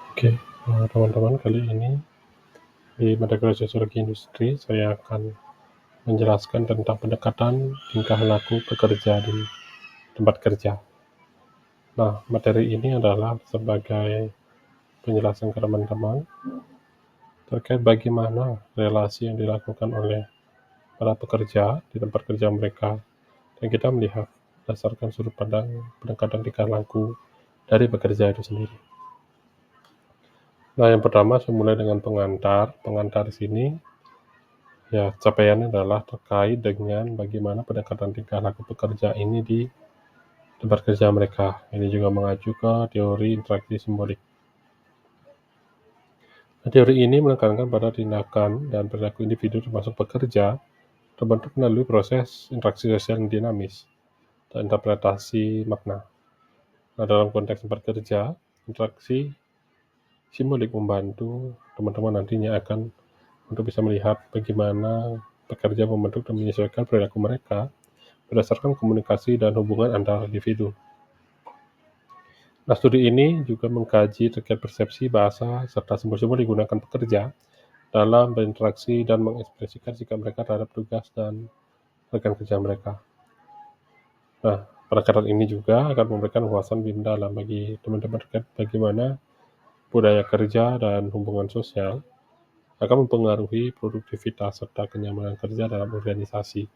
Oke, teman-teman, kali ini di mata kuliah Sosiologi Industri saya akan menjelaskan tentang pendekatan tingkah laku pekerja di tempat kerja. Nah, materi ini adalah sebagai penjelasan ke teman-teman terkait bagaimana relasi yang dilakukan oleh para pekerja di tempat kerja mereka, dan kita melihat berdasarkan sudut pandang pendekatan tingkah laku dari pekerja itu sendiri. Nah, yang pertama saya mulai dengan pengantar. Pengantar di sini ya, capaiannya adalah terkait dengan bagaimana pendekatan tingkah laku pekerja ini di tempat kerja mereka. Ini juga mengacu ke teori interaksi simbolik. Nah, teori ini menekankan pada tindakan dan perilaku individu termasuk pekerja terbentuk melalui proses interaksi sosial yang dinamis dan interpretasi makna. Nah, dalam konteks tempat kerja, interaksi simbolik membantu teman-teman nantinya akan untuk bisa melihat bagaimana pekerja membentuk dan menyesuaikan perilaku mereka berdasarkan komunikasi dan hubungan antar individu. Nah, studi ini juga mengkaji terkait persepsi bahasa serta simbol-simbol digunakan pekerja dalam berinteraksi dan mengekspresikan sikap mereka terhadap tugas dan rekan kerja mereka. Nah, pendekatan ini juga akan memberikan wawasan lebih mendalam bagi teman-teman terkait bagaimana budaya kerja dan hubungan sosial akan mempengaruhi produktivitas serta kenyamanan kerja dalam organisasi.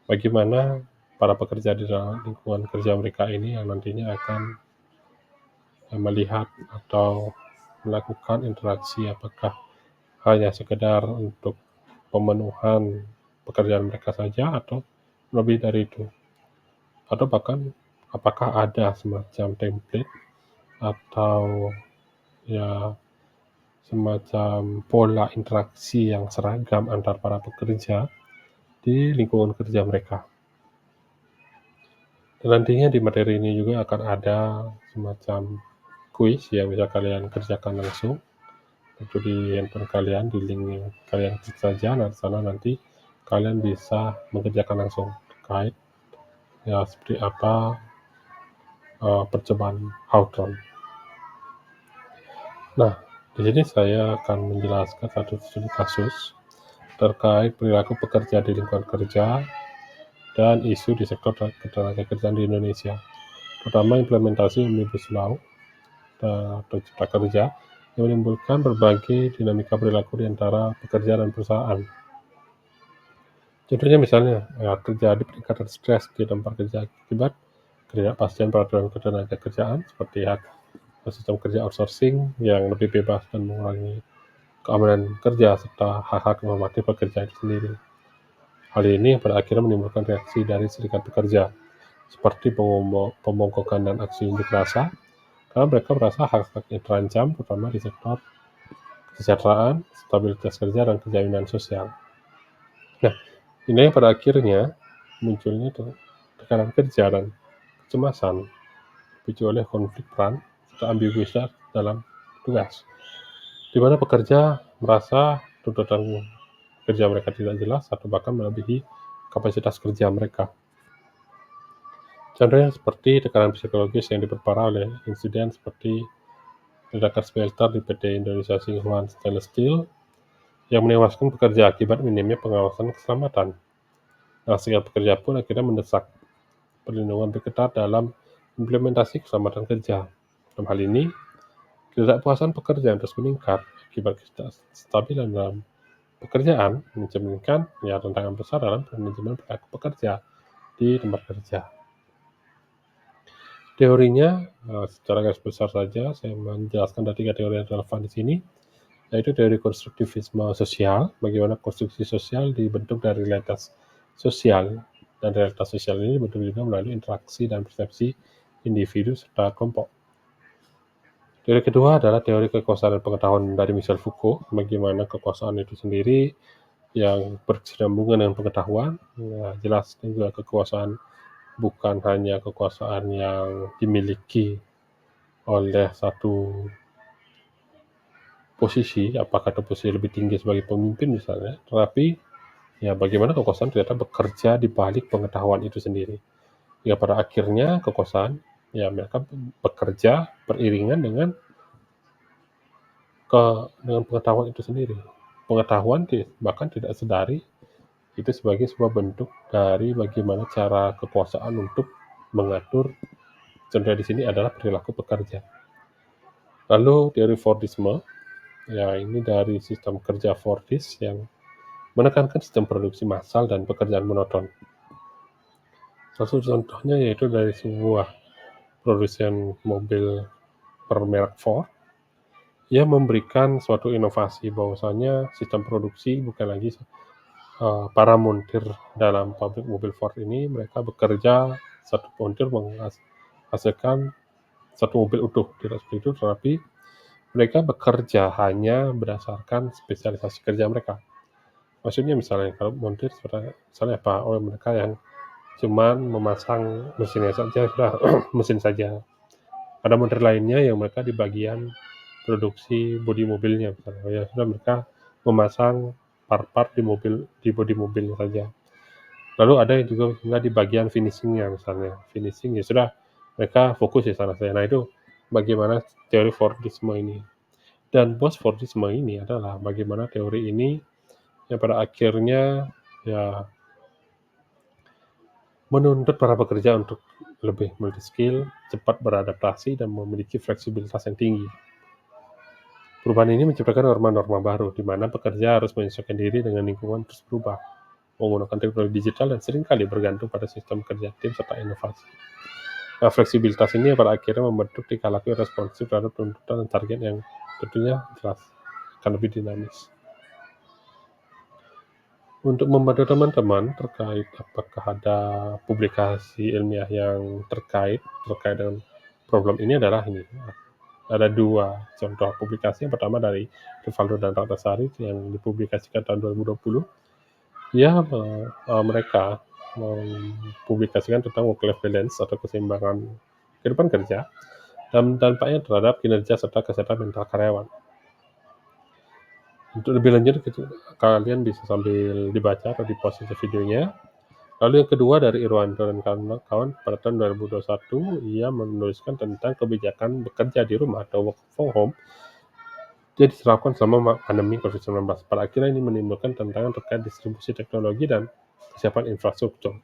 Bagaimana para pekerja di dalam lingkungan kerja mereka ini yang nantinya akan melihat atau melakukan interaksi, apakah hanya sekedar untuk pemenuhan pekerjaan mereka saja atau lebih dari itu, atau bahkan apakah ada semacam template atau ya semacam pola interaksi yang seragam antar para pekerja di lingkungan kerja mereka. Dan nantinya di materi ini juga akan ada semacam kuis yang bisa kalian kerjakan langsung itu di handphone kalian, di link yang kalian klik saja. Nah, di sana nanti kalian bisa mengerjakan langsung terkait ya seperti apa percobaan Hawthorne. Nah, di sini saya akan menjelaskan satu studi kasus terkait perilaku pekerja di lingkungan kerja dan isu di sektor ketenagakerjaan di Indonesia, terutama implementasi Omnibus Law atau Cipta Kerja yang menimbulkan berbagai dinamika perilaku di antara pekerja dan perusahaan. Contohnya misalnya, terjadi peningkatan stres di tempat kerja akibat ketidakpastian peraturan ketenagakerjaan seperti sistem kerja outsourcing yang lebih bebas dan mengurangi keamanan kerja serta hak-hak normatif pekerja itu sendiri. Hal ini pada akhirnya menimbulkan reaksi dari serikat pekerja seperti pembongkaran dan aksi unjuk rasa karena mereka merasa hak-haknya terancam, terutama di sektor kesejahteraan, stabilitas kerja, dan kejaminan sosial. Nah, ini pada akhirnya munculnya tekanan kerja dan kecemasan dipicu oleh konflik peran serta ambiguitas dalam tugas, di mana pekerja merasa tuntutan kerja mereka tidak jelas atau bahkan melebihi kapasitas kerja mereka. Contohnya seperti tekanan psikologis yang diperparah oleh insiden seperti ledakan smelter di PT Indonesia Singhuan Stainless Steel yang menewaskan pekerja akibat minimnya pengawasan keselamatan. Nah, serikat pekerja pun akhirnya mendesak perlindungan lebih ketat dalam implementasi keselamatan kerja. Dalam hal ini, ketidakpuasan pekerja terus meningkat akibat ketidakstabilan dalam pekerjaan, mencerminkan tantangan besar dalam manajemen perilaku pekerja di tempat kerja. Teorinya, secara garis besar saja saya menjelaskan ada 3 teori yang relevan di sini, yaitu teori konstruktivisme sosial, bagaimana konstruksi sosial dibentuk dari realitas sosial, dan realitas sosial ini dibentuk juga melalui interaksi dan persepsi individu serta kelompok. Teori kedua adalah teori kekuasaan dan pengetahuan dari Michel Foucault, bagaimana kekuasaan itu sendiri yang berkesinambungan dengan pengetahuan. Nah, jelas juga kekuasaan bukan hanya kekuasaan yang dimiliki oleh satu posisi, apakah itu posisi lebih tinggi sebagai pemimpin misalnya, tetapi ya bagaimana kekuasaan ternyata bekerja di balik pengetahuan itu sendiri. Ya pada akhirnya kekuasaan ya mereka bekerja beriringan dengan dengan pengetahuan itu sendiri. Pengetahuan bahkan tidak sadari itu sebagai sebuah bentuk dari bagaimana cara kekuasaan untuk mengatur, contohnya di sini adalah perilaku pekerja. Lalu teori Fordisme, ya ini dari sistem kerja Fordis yang menekankan sistem produksi massal dan pekerjaan monoton. Salah satu contohnya yaitu dari sebuah produsen mobil bermerek Ford yang memberikan suatu inovasi bahwasanya sistem produksi bukan lagi para montir dalam pabrik mobil Ford ini mereka bekerja, satu montir menghasilkan satu mobil utuh, tidak seperti itu, tetapi mereka bekerja hanya berdasarkan spesialisasi kerja mereka. Maksudnya misalnya kalau montir misalnya apa? Oh, mereka yang cuman memasang mesinnya saja sudah mesin saja. Ada montir lainnya yang mereka di bagian produksi bodi mobilnya misalnya. Ya sudah mereka memasang part-part di bodi mobilnya saja. Lalu ada yang juga nggak di bagian finishingnya misalnya. Finishing ya sudah mereka fokus di sana saja. Nah itu bagaimana teori Fordisme ini. Dan post-Fordisme ini adalah bagaimana teori ini yang pada akhirnya ya menuntut para pekerja untuk lebih multi-skill, cepat beradaptasi, dan memiliki fleksibilitas yang tinggi. Perubahan ini menciptakan norma-norma baru, di mana pekerja harus menyesuaikan diri dengan lingkungan terus berubah, menggunakan teknologi digital dan seringkali bergantung pada sistem kerja tim serta inovasi. Nah, fleksibilitas ini pada akhirnya membentuk tingkah laku responsif terhadap tuntutan dan target yang tentunya jelas akan lebih dinamis. Untuk membantu teman-teman terkait apakah ada publikasi ilmiah yang terkait dengan problem ini adalah ini. Ada 2 contoh publikasi. Yang pertama dari Rivaldo dan Ratnasari yang dipublikasikan tahun 2020. Ya, mereka mempublikasikan tentang work-life balance atau keseimbangan kehidupan kerja dan dampaknya terhadap kinerja serta kesehatan mental karyawan. Untuk lebih lanjut kalian bisa sambil dibaca atau di-pause videonya. Lalu yang kedua dari Irwanto dan kawan-kawan pada tahun 2021, ia menuliskan tentang kebijakan bekerja di rumah atau work from home dia diterapkan selama pandemi COVID-19. Pada akhirnya ini menimbulkan tantangan terkait distribusi teknologi dan kesiapan infrastruktur.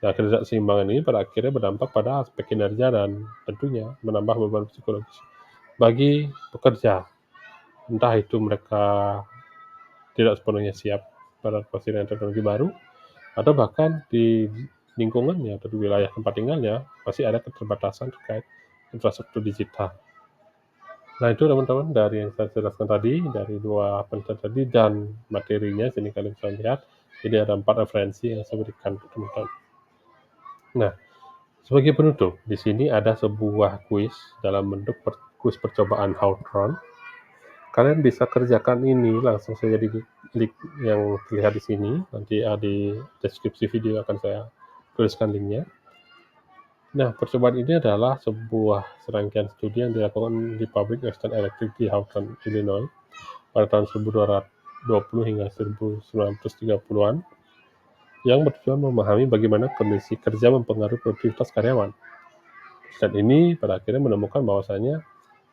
Nah, ketidakseimbangan ini pada akhirnya berdampak pada aspek kinerja dan tentunya menambah beban psikologis bagi pekerja. Entah itu mereka tidak sepenuhnya siap pada dengan teknologi baru, atau bahkan di lingkungannya atau di wilayah tempat tinggalnya masih ada keterbatasan terkait infrastruktur digital. Nah itu teman-teman dari yang saya jelaskan tadi, dari 2 penelitian tadi dan materinya, sini kalian bisa lihat, jadi ada 4 referensi yang saya berikan ke teman-teman. Nah, sebagai penutup, di sini ada sebuah kuis dalam bentuk kuis percobaan Hawthorne. Kalian bisa kerjakan ini langsung saja di link yang terlihat di sini, nanti di deskripsi video akan saya tuliskan linknya. Nah, percobaan ini adalah sebuah serangkaian studi yang dilakukan di pabrik Western Electric di Houghton, Illinois pada tahun 1220 hingga 1930-an yang bertujuan memahami bagaimana kondisi kerja mempengaruhi produktivitas karyawan. Dan ini pada akhirnya menemukan bahwasanya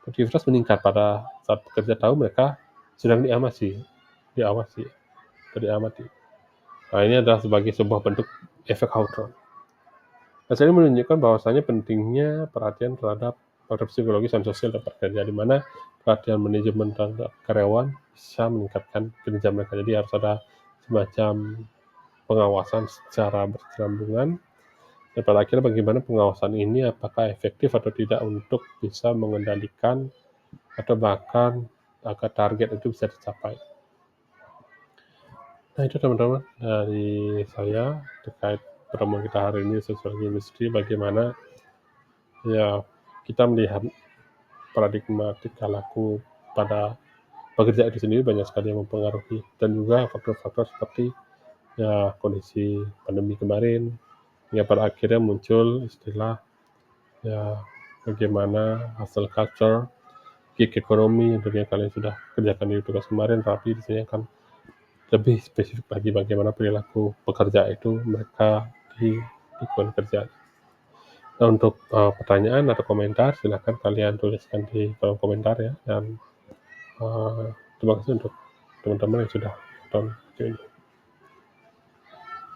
produktivitas meningkat pada saat pekerja tahu mereka sedang diamati. Nah, ini adalah sebagai sebuah bentuk efek Hawthorne. Hasil ini menunjukkan bahwasanya pentingnya perhatian terhadap faktor psikologis dan sosial tempat kerja, di mana perhatian manajemen terhadap karyawan bisa meningkatkan kinerja mereka. Jadi harus ada semacam pengawasan secara berkesinambungan. Dan pada akhirnya bagaimana pengawasan ini apakah efektif atau tidak untuk bisa mengendalikan atau bahkan agar target itu bisa dicapai. Nah itu teman-teman dari saya terkait pertemuan kita hari ini sosiologi industri, bagaimana ya kita melihat paradigma tingkah laku pada pekerja itu sendiri banyak sekali yang mempengaruhi, dan juga faktor-faktor seperti ya kondisi pandemi kemarin yang pada akhirnya muncul istilah ya bagaimana hustle culture, gig economy yang tentunya kalian sudah kerjakan di tugas kemarin, tapi di sini akan lebih spesifik lagi bagaimana perilaku pekerja itu mereka di lingkungan kerja. Nah, untuk pertanyaan atau komentar silahkan kalian tuliskan di kolom komentar ya, dan Terima kasih untuk teman-teman yang sudah nonton video ini.